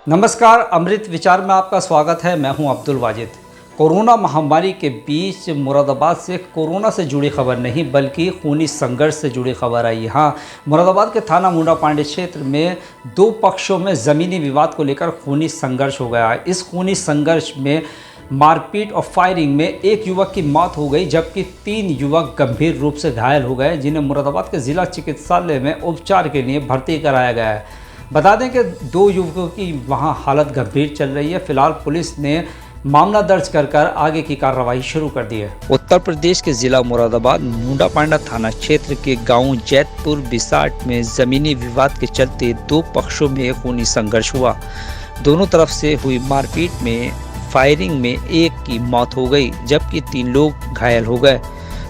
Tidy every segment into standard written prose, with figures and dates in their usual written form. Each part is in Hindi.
नमस्कार, अमृत विचार में आपका स्वागत है। मैं हूं अब्दुल वाजिद। कोरोना महामारी के बीच मुरादाबाद से कोरोना से जुड़ी खबर नहीं बल्कि खूनी संघर्ष से जुड़ी खबर आई। हाँ, मुरादाबाद के थाना मुंडा पांडे क्षेत्र में दो पक्षों में ज़मीनी विवाद को लेकर खूनी संघर्ष हो गया है। इस खूनी संघर्ष में मारपीट और फायरिंग में एक युवक की मौत हो गई, जबकि 3 युवक गंभीर रूप से घायल हो गए, जिन्हें मुरादाबाद के ज़िला चिकित्सालय में उपचार के लिए भर्ती कराया गया है। बता दें कि 2 युवकों की वहां हालत गंभीर चल रही है। फिलहाल पुलिस ने मामला दर्ज कर आगे की कार्रवाई शुरू कर दी है। उत्तर प्रदेश के जिला मुरादाबाद मुंडा पांडा थाना क्षेत्र के गांव जैतपुर बिसाट में जमीनी विवाद के चलते 2 पक्षों में खूनी संघर्ष हुआ। दोनों तरफ से हुई मारपीट में फायरिंग में एक की मौत हो गई, जबकि 3 लोग घायल हो गए।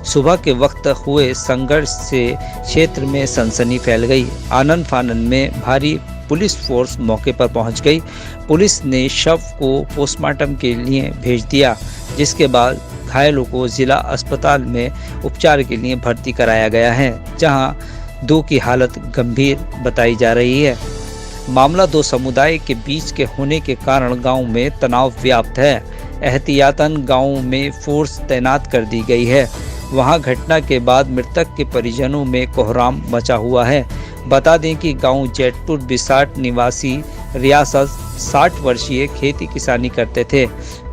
सुबह के वक्त हुए संघर्ष से क्षेत्र में सनसनी फैल गई। आनन फानन में भारी पुलिस फोर्स मौके पर पहुंच गई। पुलिस ने शव को पोस्टमार्टम के लिए भेज दिया, जिसके बाद घायलों को जिला अस्पताल में उपचार के लिए भर्ती कराया गया है, जहां 2 की हालत गंभीर बताई जा रही है। मामला 2 समुदाय के बीच के होने के कारण गांव में तनाव व्याप्त है। एहतियातन गांव में फोर्स तैनात कर दी गई है। वहां घटना के बाद मृतक के परिजनों में कोहराम मचा हुआ है। बता दें कि गांव जैतपुर बिसाट निवासी रियासत 60 वर्षीय खेती किसानी करते थे।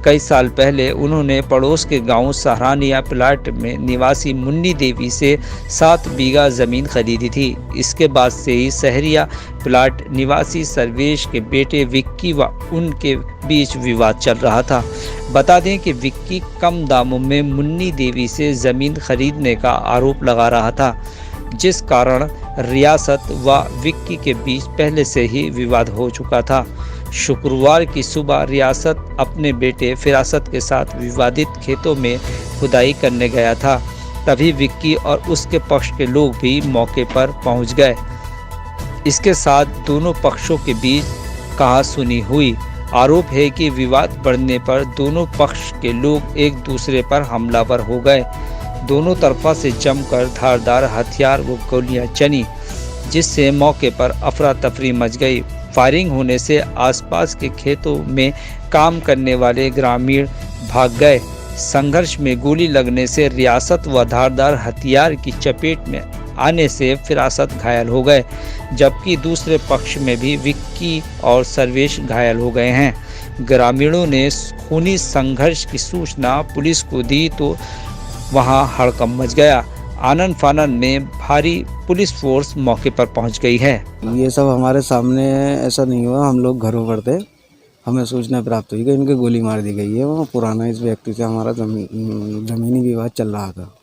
कई साल पहले उन्होंने पड़ोस के गांव सहारानिया प्लाट में निवासी मुन्नी देवी से 7 बीघा ज़मीन खरीदी थी। इसके बाद से ही सहरिया प्लाट निवासी सर्वेश के बेटे विक्की व उनके बीच विवाद चल रहा था। बता दें कि विक्की कम दामों में मुन्नी देवी से ज़मीन खरीदने का आरोप लगा रहा था, जिस कारण रियासत व विक्की के बीच पहले से ही विवाद हो चुका था। शुक्रवार की सुबह रियासत अपने बेटे फिरासत के साथ विवादित खेतों में खुदाई करने गया था। तभी विक्की और उसके पक्ष के लोग भी मौके पर पहुंच गए। इसके साथ दोनों पक्षों के बीच कहासुनी हुई। आरोप है कि विवाद बढ़ने पर दोनों पक्ष के लोग एक दूसरे पर हमलावर हो गए। दोनों तरफा से जमकर धारदार हथियार व गोलियां चली, जिससे मौके पर अफरा तफरी मच गई। फायरिंग होने से आसपास के खेतों में काम करने वाले ग्रामीण भाग गए। संघर्ष में गोली लगने से रियासत व धारदार हथियार की चपेट में आने से फिरासत घायल हो गए, जबकि दूसरे पक्ष में भी विक्की और सर्वेश घायल हो गए हैं। ग्रामीणों ने खूनी संघर्ष की सूचना पुलिस को दी तो वहां हड़कंप मच गया। आनन फानन में भारी पुलिस फोर्स मौके पर पहुंच गई है। ये सब हमारे सामने ऐसा नहीं हुआ। हम लोग घरों पर थे, हमें सूचना प्राप्त हुई कि इनके गोली मार दी गई है। वो पुराना इस व्यक्ति से हमारा जमीनी विवाद चल रहा था।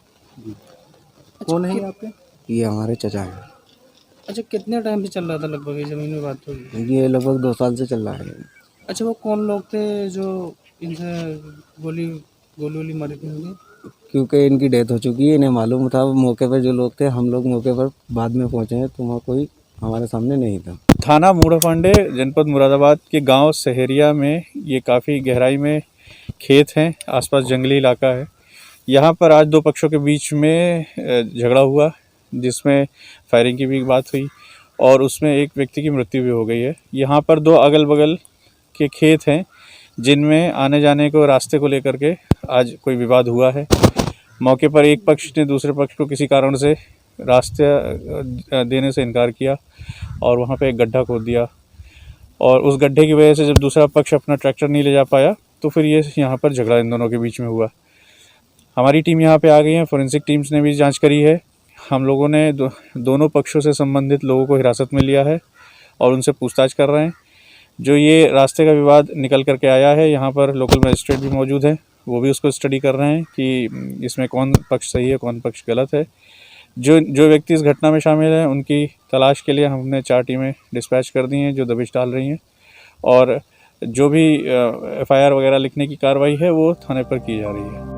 कौन है आपके? ये हमारे चचा है। अच्छा, कितने टाइम से चल रहा था लगभग ये ज़मीन विवाद? तो ये लगभग 2 साल से चल रहा है। अच्छा, वो कौन लोग थे जो इनसे गोली मारी थी उन्हें? क्योंकि इनकी डेथ हो चुकी है, इन्हें मालूम था। मौके पर जो लोग थे, हम लोग मौके पर बाद में पहुंचे हैं, तो वहाँ कोई हमारे सामने नहीं था। थाना मुंडा पांडे जनपद मुरादाबाद के गांव सहरिया में ये काफ़ी गहराई में खेत हैं, आसपास जंगली इलाका है। यहाँ पर आज 2 पक्षों के बीच में झगड़ा हुआ, जिसमें फायरिंग की भी बात हुई और उसमें एक व्यक्ति की मृत्यु भी हो गई है। यहाँ पर 2 अगल बगल के खेत हैं, जिनमें आने जाने को रास्ते को लेकर के आज कोई विवाद हुआ है। मौके पर एक पक्ष ने दूसरे पक्ष को किसी कारण से रास्ते देने से इनकार किया और वहाँ पे एक गड्ढा खोद दिया, और उस गड्ढे की वजह से जब दूसरा पक्ष अपना ट्रैक्टर नहीं ले जा पाया तो फिर ये यहाँ पर झगड़ा इन दोनों के बीच में हुआ। हमारी टीम यहाँ पे आ गई है, फोरेंसिक टीम्स ने भी जांच करी है। हम लोगों ने दोनों पक्षों से संबंधित लोगों को हिरासत में लिया है और उनसे पूछताछ कर रहे हैं। जो ये रास्ते का विवाद निकल करके आया है, यहाँ पर लोकल मजिस्ट्रेट भी मौजूद है, वो भी उसको स्टडी कर रहे हैं कि इसमें कौन पक्ष सही है कौन पक्ष गलत है। जो व्यक्ति इस घटना में शामिल हैं, उनकी तलाश के लिए हमने 4 टीमें डिस्पैच कर दी हैं, जो दबिश डाल रही हैं, और जो भी FIR वगैरह लिखने की कार्रवाई है वो थाने पर की जा रही है।